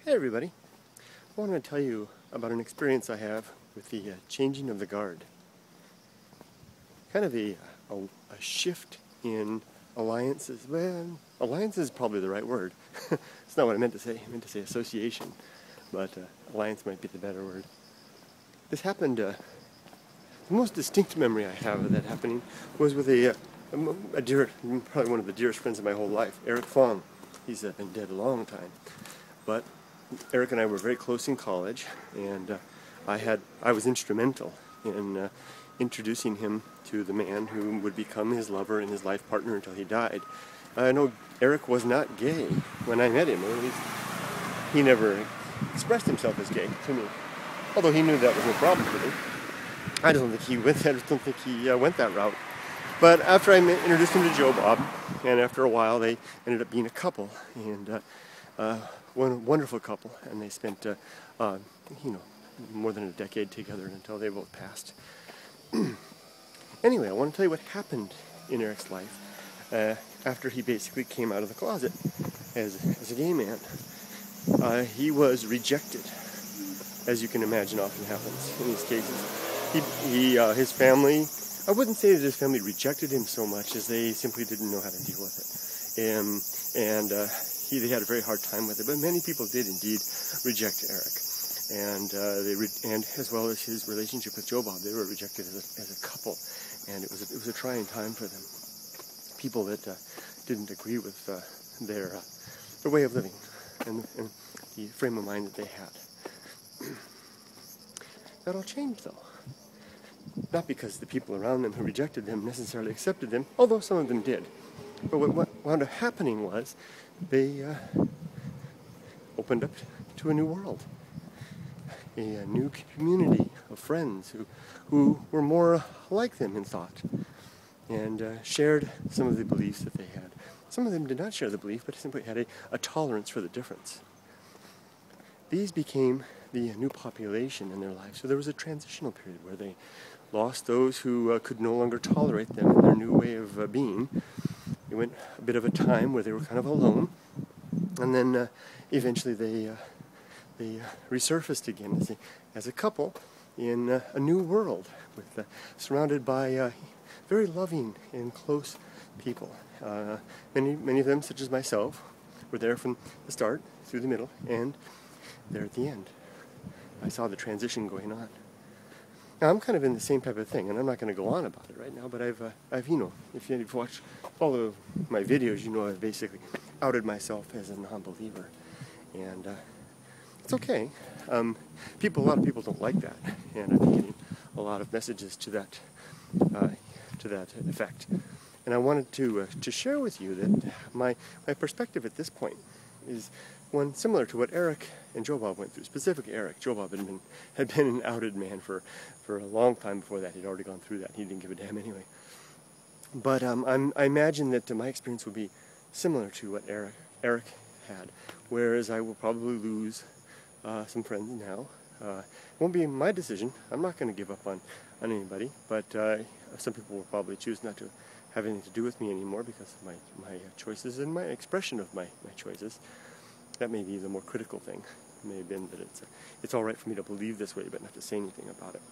Hey everybody, I wanted to tell you about an experience I have with the changing of the guard. Kind of a shift in alliances. Well, alliance is probably the right word. It's not what I meant to say. I meant to say association, but alliance might be the better word. This happened, the most distinct memory I have of that happening was with a dear, probably one of the dearest friends of my whole life, Eric Fong. He's been dead a long time, but Eric and I were very close in college, and I was instrumental in introducing him to the man who would become his lover and his life partner until he died. I know Eric was not gay when I met him, or at least he never expressed himself as gay to me, although he knew that was no problem for me. I don't think he went that route. But after I introduced him to Joe Bob, and after a while they ended up being a couple, and one wonderful couple, and they spent more than a decade together until they both passed. Anyway, I want to tell you what happened in Eric's life after he basically came out of the closet as a gay man. He was rejected, as you can imagine often happens in these cases. His family, I wouldn't say that his family rejected him so much as they simply didn't know how to deal with it. They had a very hard time with it, but many people did indeed reject Eric, and as well as his relationship with Joe Bob, they were rejected as a couple, and it was a trying time for them. People that didn't agree with their way of living and the frame of mind that they had. That all changed, though. Not because the people around them who rejected them necessarily accepted them, although some of them did. But what wound up happening was they opened up to a new world, a new community of friends who were more like them in thought and shared some of the beliefs that they had. Some of them did not share the belief, but simply had a tolerance for the difference. These became the new population in their lives. So there was a transitional period where they lost those who could no longer tolerate them in their new way of being. They went a bit of a time where they were kind of alone, and then eventually they resurfaced again as a couple in a new world, surrounded by very loving and close people. Many of them, such as myself, were there from the start, through the middle, and there at the end. I saw the transition going on. Now, I'm kind of in the same type of thing, and I'm not going to go on about it right now, but I've if you've follow my videos, I've basically outed myself as a non-believer, and it's okay. A lot of people don't like that, and I've been getting a lot of messages to that effect. And I wanted to share with you that my perspective at this point is one similar to what Eric and Joe Bob went through. Specifically Eric. Joe Bob had been an outed man for a long time before that. He'd already gone through that. He didn't give a damn anyway. But I imagine that my experience will be similar to what Eric had, whereas I will probably lose some friends now. It won't be my decision. I'm not going to give up on anybody, but some people will probably choose not to have anything to do with me anymore because of my choices and my expression of my choices. That may be the more critical thing. It may have been that it's all right for me to believe this way, but not to say anything about it.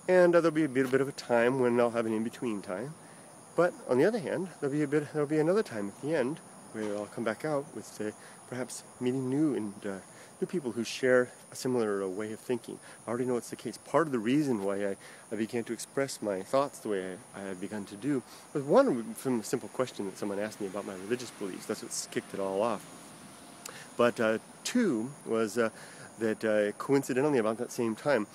And there'll be a bit of a time when I'll have an in-between time. But on the other hand, there'll be another time at the end where I'll come back out with perhaps meeting new people who share a similar way of thinking. I already know it's the case. Part of the reason why I began to express my thoughts the way I had begun to do was one from a simple question that someone asked me about my religious beliefs. That's what kicked it all off. But two was that coincidentally about that same time,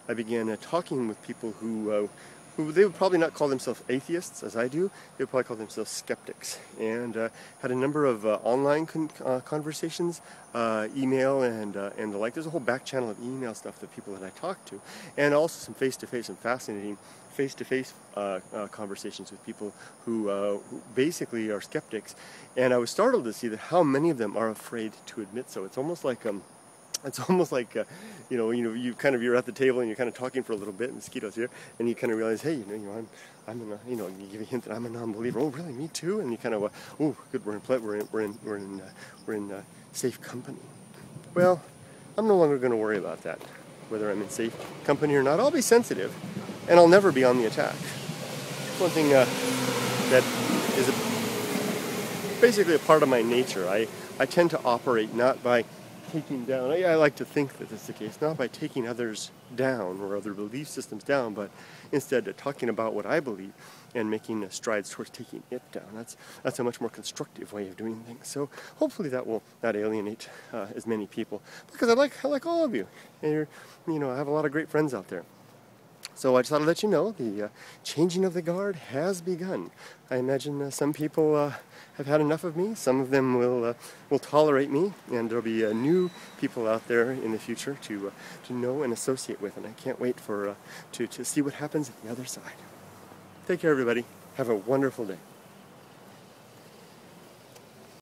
I began talking with people who they would probably not call themselves atheists as I do. They would probably call themselves skeptics, and had a number of online conversations, email and the like. There's a whole back channel of email stuff that people that I talked to, and also some face-to-face and fascinating face-to-face conversations with people who basically are skeptics. And I was startled to see that how many of them are afraid to admit so. It's almost like you're at the table and you're kind of talking for a little bit, mosquitoes here, and you kind of realize, hey, you give a hint that I'm a non-believer. Oh, really? Me too? And you kind of, oh, good, we're in safe company. well, I'm no longer going to worry about that. Whether I'm in safe company or not, I'll be sensitive, and I'll never be on the attack. One thing that is basically a part of my nature. I tend to operate not by taking down, I like to think that that's the case, not by taking others down or other belief systems down, but instead talking about what I believe and making strides towards taking it down. That's a much more constructive way of doing things. So hopefully that will not alienate as many people, because I like all of you, and I have a lot of great friends out there. So I just thought I'd let you know the changing of the guard has begun. I imagine some people have had enough of me. Some of them will tolerate me, and there'll be new people out there in the future to know and associate with. And I can't wait to see what happens at the other side. Take care, everybody. Have a wonderful day.